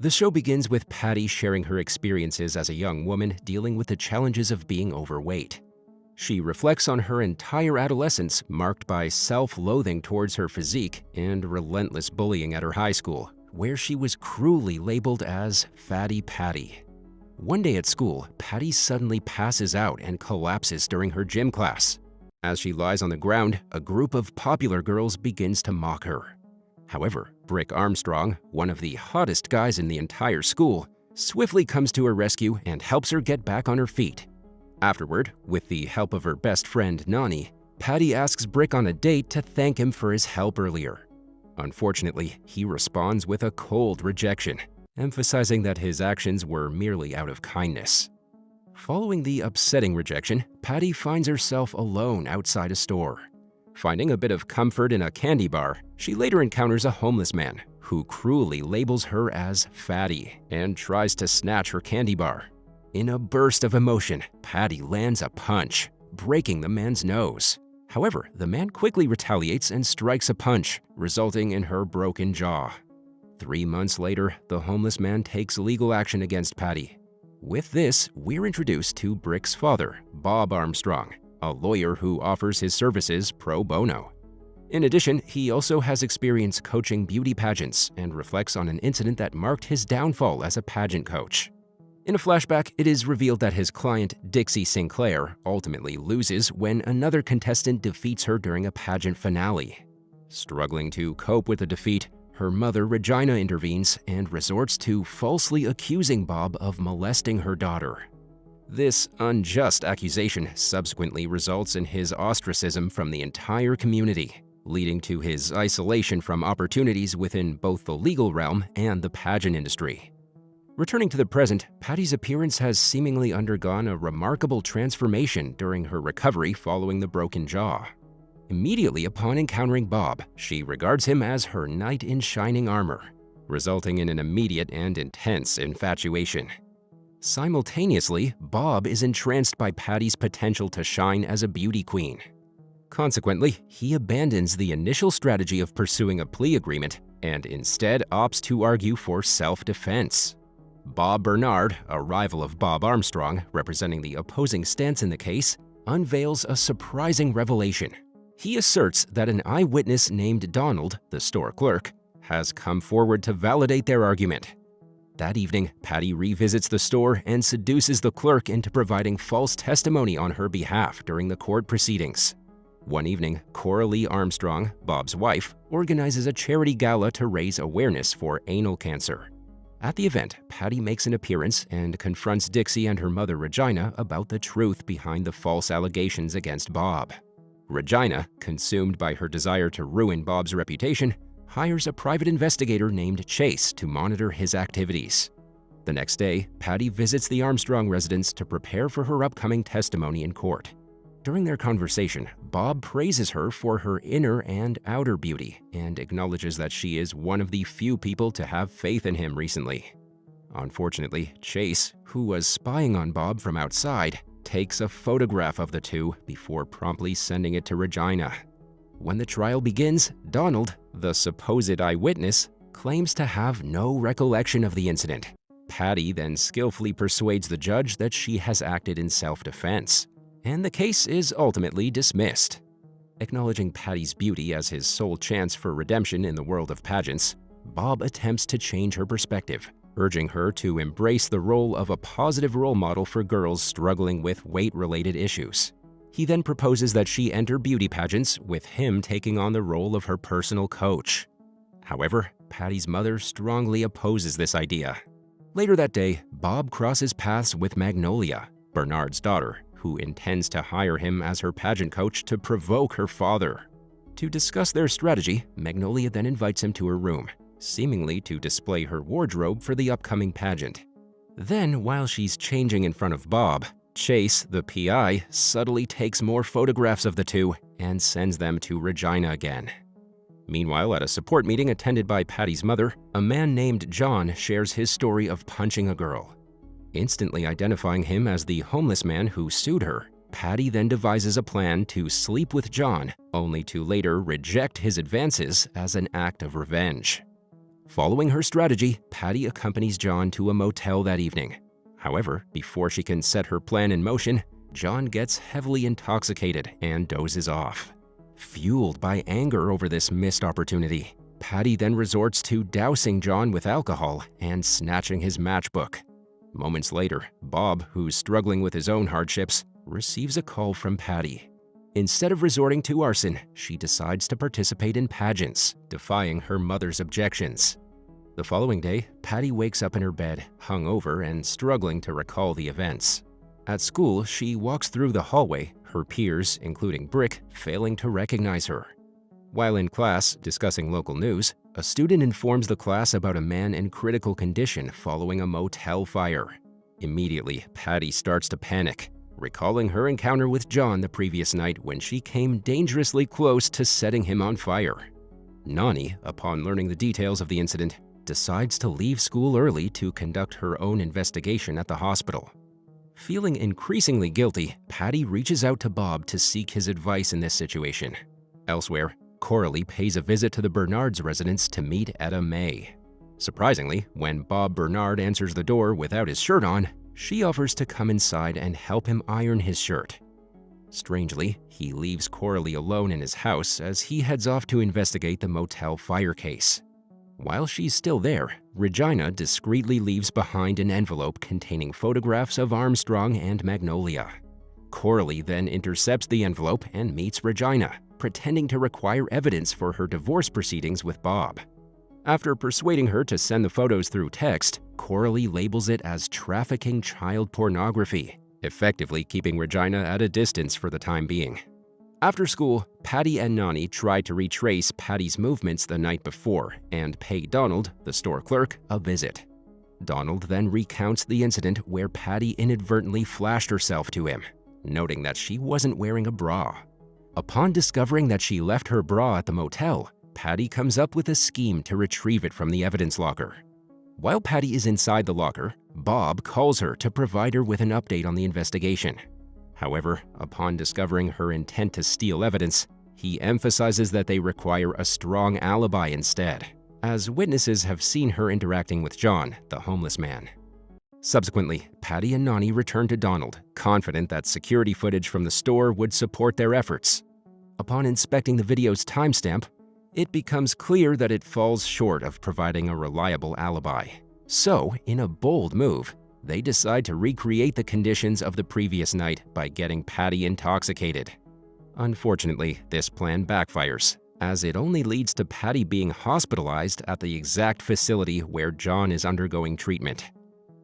The show begins with Patty sharing her experiences as a young woman dealing with the challenges of being overweight. She reflects on her entire adolescence marked by self-loathing towards her physique and relentless bullying at her high school, where she was cruelly labeled as Fatty Patty. One day at school, Patty suddenly passes out and collapses during her gym class. As she lies on the ground, a group of popular girls begins to mock her. However, Brick Armstrong, one of the hottest guys in the entire school, swiftly comes to her rescue and helps her get back on her feet. Afterward, with the help of her best friend Nani, Patty asks Brick on a date to thank him for his help earlier. Unfortunately, he responds with a cold rejection, emphasizing that his actions were merely out of kindness. Following the upsetting rejection, Patty finds herself alone outside a store. Finding a bit of comfort in a candy bar, she later encounters a homeless man who cruelly labels her as Fatty and tries to snatch her candy bar. In a burst of emotion, Patty lands a punch, breaking the man's nose. However, the man quickly retaliates and strikes a punch, resulting in her broken jaw. 3 months later, the homeless man takes legal action against Patty. With this, we're introduced to Brick's father, Bob Armstrong, a lawyer who offers his services pro bono. In addition, he also has experience coaching beauty pageants and reflects on an incident that marked his downfall as a pageant coach. In a flashback, it is revealed that his client, Dixie Sinclair, ultimately loses when another contestant defeats her during a pageant finale. Struggling to cope with the defeat, her mother, Regina, intervenes and resorts to falsely accusing Bob of molesting her daughter. This unjust accusation subsequently results in his ostracism from the entire community, leading to his isolation from opportunities within both the legal realm and the pageant industry. Returning to the present, Patty's appearance has seemingly undergone a remarkable transformation during her recovery following the broken jaw. Immediately upon encountering Bob, she regards him as her knight in shining armor, resulting in an immediate and intense infatuation. Simultaneously, Bob is entranced by Patty's potential to shine as a beauty queen. Consequently, he abandons the initial strategy of pursuing a plea agreement and instead opts to argue for self-defense. Bob Bernard, a rival of Bob Armstrong, representing the opposing stance in the case, unveils a surprising revelation. He asserts that an eyewitness named Donald, the store clerk, has come forward to validate their argument. That evening, Patty revisits the store and seduces the clerk into providing false testimony on her behalf during the court proceedings. One evening, Coralie Armstrong, Bob's wife, organizes a charity gala to raise awareness for anal cancer. At the event, Patty makes an appearance and confronts Dixie and her mother Regina about the truth behind the false allegations against Bob. Regina, consumed by her desire to ruin Bob's reputation, hires a private investigator named Chase to monitor his activities. The next day, Patty visits the Armstrong residence to prepare for her upcoming testimony in court. During their conversation, Bob praises her for her inner and outer beauty and acknowledges that she is one of the few people to have faith in him recently. Unfortunately, Chase, who was spying on Bob from outside, takes a photograph of the two before promptly sending it to Regina. When the trial begins, Donald, the supposed eyewitness, claims to have no recollection of the incident. Patty then skillfully persuades the judge that she has acted in self-defense, and the case is ultimately dismissed. Acknowledging Patty's beauty as his sole chance for redemption in the world of pageants, Bob attempts to change her perspective, urging her to embrace the role of a positive role model for girls struggling with weight-related issues. He then proposes that she enter beauty pageants, with him taking on the role of her personal coach. However, Patty's mother strongly opposes this idea. Later that day, Bob crosses paths with Magnolia, Bernard's daughter, who intends to hire him as her pageant coach to provoke her father. To discuss their strategy, Magnolia then invites him to her room, seemingly to display her wardrobe for the upcoming pageant. Then, while she's changing in front of Bob, Chase, the PI, subtly takes more photographs of the two and sends them to Regina again. Meanwhile, at a support meeting attended by Patty's mother, a man named John shares his story of punching a girl. Instantly identifying him as the homeless man who sued her, Patty then devises a plan to sleep with John, only to later reject his advances as an act of revenge. Following her strategy, Patty accompanies John to a motel that evening. However, before she can set her plan in motion, John gets heavily intoxicated and dozes off. Fueled by anger over this missed opportunity, Patty then resorts to dousing John with alcohol and snatching his matchbook. Moments later, Bob, who's struggling with his own hardships, receives a call from Patty. Instead of resorting to arson, she decides to participate in pageants, defying her mother's objections. The following day, Patty wakes up in her bed, hungover and struggling to recall the events. At school, she walks through the hallway, her peers, including Brick, failing to recognize her. While in class, discussing local news, a student informs the class about a man in critical condition following a motel fire. Immediately, Patty starts to panic, recalling her encounter with John the previous night when she came dangerously close to setting him on fire. Nani, upon learning the details of the incident, decides to leave school early to conduct her own investigation at the hospital. Feeling increasingly guilty, Patty reaches out to Bob to seek his advice in this situation. Elsewhere, Coralie pays a visit to the Bernards' residence to meet Etta May. Surprisingly, when Bob Bernard answers the door without his shirt on, she offers to come inside and help him iron his shirt. Strangely, he leaves Coralie alone in his house as he heads off to investigate the motel fire case. While she's still there, Regina discreetly leaves behind an envelope containing photographs of Armstrong and Magnolia. Coralie then intercepts the envelope and meets Regina, pretending to require evidence for her divorce proceedings with Bob. After persuading her to send the photos through text, Coralie labels it as trafficking child pornography, effectively keeping Regina at a distance for the time being. After school, Patty and Nani try to retrace Patty's movements the night before and pay Donald, the store clerk, a visit. Donald then recounts the incident where Patty inadvertently flashed herself to him, noting that she wasn't wearing a bra. Upon discovering that she left her bra at the motel, Patty comes up with a scheme to retrieve it from the evidence locker. While Patty is inside the locker, Bob calls her to provide her with an update on the investigation. However, upon discovering her intent to steal evidence, he emphasizes that they require a strong alibi instead, as witnesses have seen her interacting with John, the homeless man. Subsequently, Patty and Nani return to Donald, confident that security footage from the store would support their efforts. Upon inspecting the video's timestamp, it becomes clear that it falls short of providing a reliable alibi. So, in a bold move, they decide to recreate the conditions of the previous night by getting Patty intoxicated. Unfortunately, this plan backfires, as it only leads to Patty being hospitalized at the exact facility where John is undergoing treatment.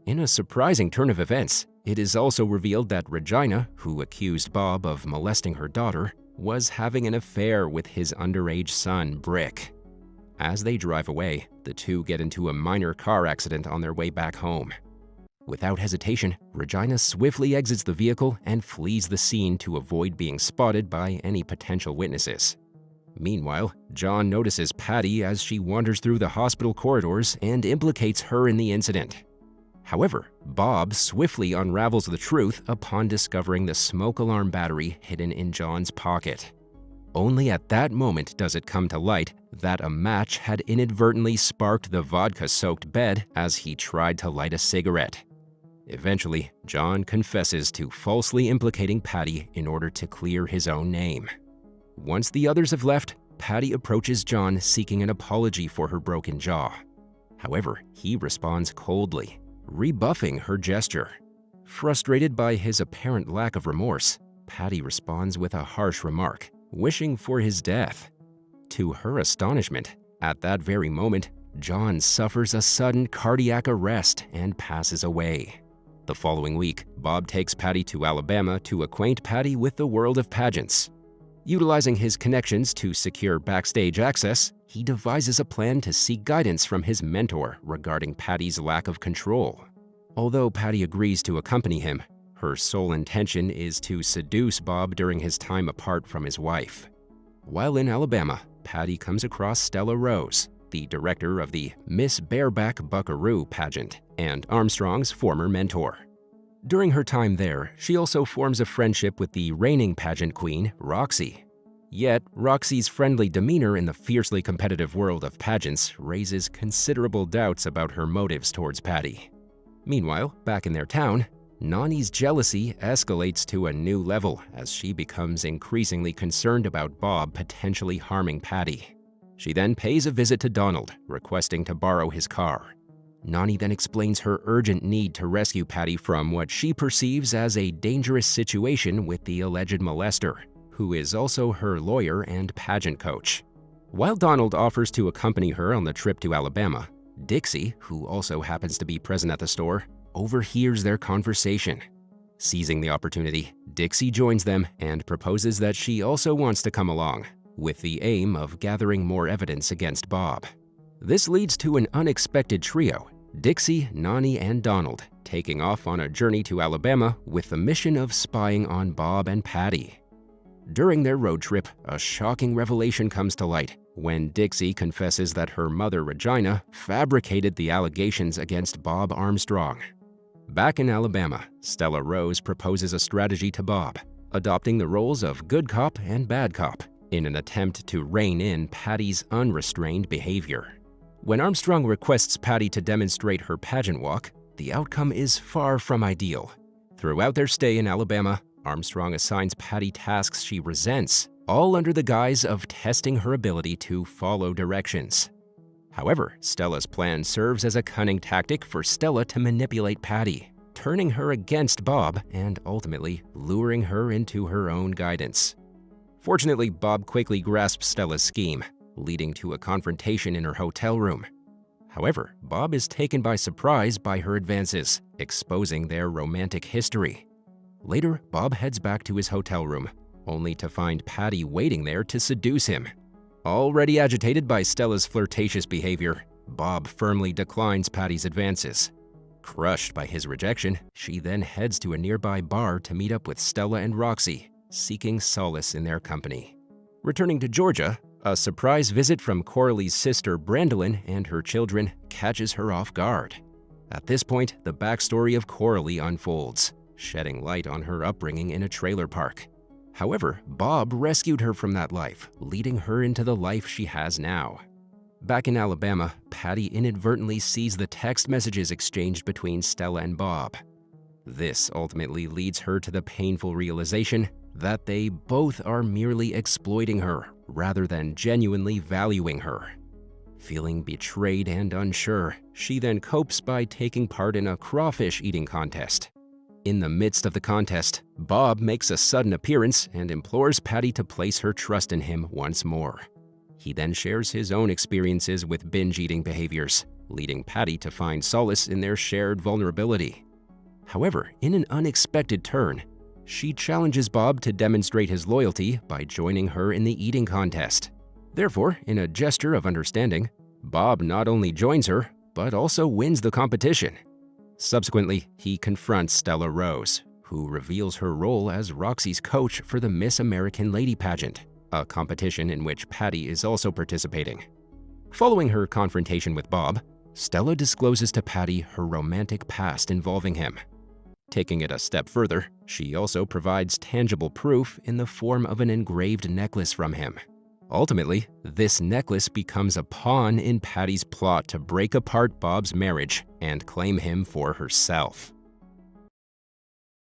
In a surprising turn of events, it is also revealed that Regina, who accused Bob of molesting her daughter, was having an affair with his underage son, Brick. As they drive away, the two get into a minor car accident on their way back home. Without hesitation, Regina swiftly exits the vehicle and flees the scene to avoid being spotted by any potential witnesses. Meanwhile, John notices Patty as she wanders through the hospital corridors and implicates her in the incident. However, Bob swiftly unravels the truth upon discovering the smoke alarm battery hidden in John's pocket. Only at that moment does it come to light that a match had inadvertently sparked the vodka-soaked bed as he tried to light a cigarette. Eventually, John confesses to falsely implicating Patty in order to clear his own name. Once the others have left, Patty approaches John seeking an apology for her broken jaw. However, he responds coldly, rebuffing her gesture. Frustrated by his apparent lack of remorse, Patty responds with a harsh remark, wishing for his death. To her astonishment, at that very moment, John suffers a sudden cardiac arrest and passes away. The following week, Bob takes Patty to Alabama to acquaint Patty with the world of pageants. Utilizing his connections to secure backstage access, he devises a plan to seek guidance from his mentor regarding Patty's lack of control. Although Patty agrees to accompany him, her sole intention is to seduce Bob during his time apart from his wife. While in Alabama, Patty comes across Stella Rose, the director of the Miss Bareback Buckaroo pageant and Armstrong's former mentor. During her time there, she also forms a friendship with the reigning pageant queen, Roxy. Yet, Roxy's friendly demeanor in the fiercely competitive world of pageants raises considerable doubts about her motives towards Patty. Meanwhile, back in their town, Nani's jealousy escalates to a new level as she becomes increasingly concerned about Bob potentially harming Patty. She then pays a visit to Donald, requesting to borrow his car. Nani then explains her urgent need to rescue Patty from what she perceives as a dangerous situation with the alleged molester, who is also her lawyer and pageant coach. While Donald offers to accompany her on the trip to Alabama, Dixie, who also happens to be present at the store, overhears their conversation. Seizing the opportunity, Dixie joins them and proposes that she also wants to come along, with the aim of gathering more evidence against Bob. This leads to an unexpected trio, Dixie, Nani, and Donald, taking off on a journey to Alabama with the mission of spying on Bob and Patty. During their road trip, a shocking revelation comes to light when Dixie confesses that her mother, Regina, fabricated the allegations against Bob Armstrong. Back in Alabama, Stella Rose proposes a strategy to Bob, adopting the roles of good cop and bad cop in an attempt to rein in Patty's unrestrained behavior. When Armstrong requests Patty to demonstrate her pageant walk, the outcome is far from ideal. Throughout their stay in Alabama, Armstrong assigns Patty tasks she resents, all under the guise of testing her ability to follow directions. However, Stella's plan serves as a cunning tactic for Stella to manipulate Patty, turning her against Bob and ultimately luring her into her own guidance. Fortunately, Bob quickly grasps Stella's scheme, leading to a confrontation in her hotel room. However, Bob is taken by surprise by her advances, exposing their romantic history. Later, Bob heads back to his hotel room, only to find Patty waiting there to seduce him. Already agitated by Stella's flirtatious behavior, Bob firmly declines Patty's advances. Crushed by his rejection, she then heads to a nearby bar to meet up with Stella and Roxy, seeking solace in their company. Returning to Georgia, a surprise visit from Coralie's sister Brandolyn and her children catches her off guard. At this point, the backstory of Coralie unfolds, shedding light on her upbringing in a trailer park. However, Bob rescued her from that life, leading her into the life she has now. Back in Alabama, Patty inadvertently sees the text messages exchanged between Stella and Bob. This ultimately leads her to the painful realization that they both are merely exploiting her rather than genuinely valuing her. Feeling betrayed and unsure, she then copes by taking part in a crawfish eating contest. In the midst of the contest, Bob makes a sudden appearance and implores Patty to place her trust in him once more. He then shares his own experiences with binge-eating behaviors, leading Patty to find solace in their shared vulnerability. However, in an unexpected turn, she challenges Bob to demonstrate his loyalty by joining her in the eating contest. Therefore, in a gesture of understanding, Bob not only joins her, but also wins the competition. Subsequently, he confronts Stella Rose, who reveals her role as Roxy's coach for the Miss American Lady pageant, a competition in which Patty is also participating. Following her confrontation with Bob, Stella discloses to Patty her romantic past involving him. Taking it a step further, she also provides tangible proof in the form of an engraved necklace from him. Ultimately, this necklace becomes a pawn in Patty's plot to break apart Bob's marriage and claim him for herself.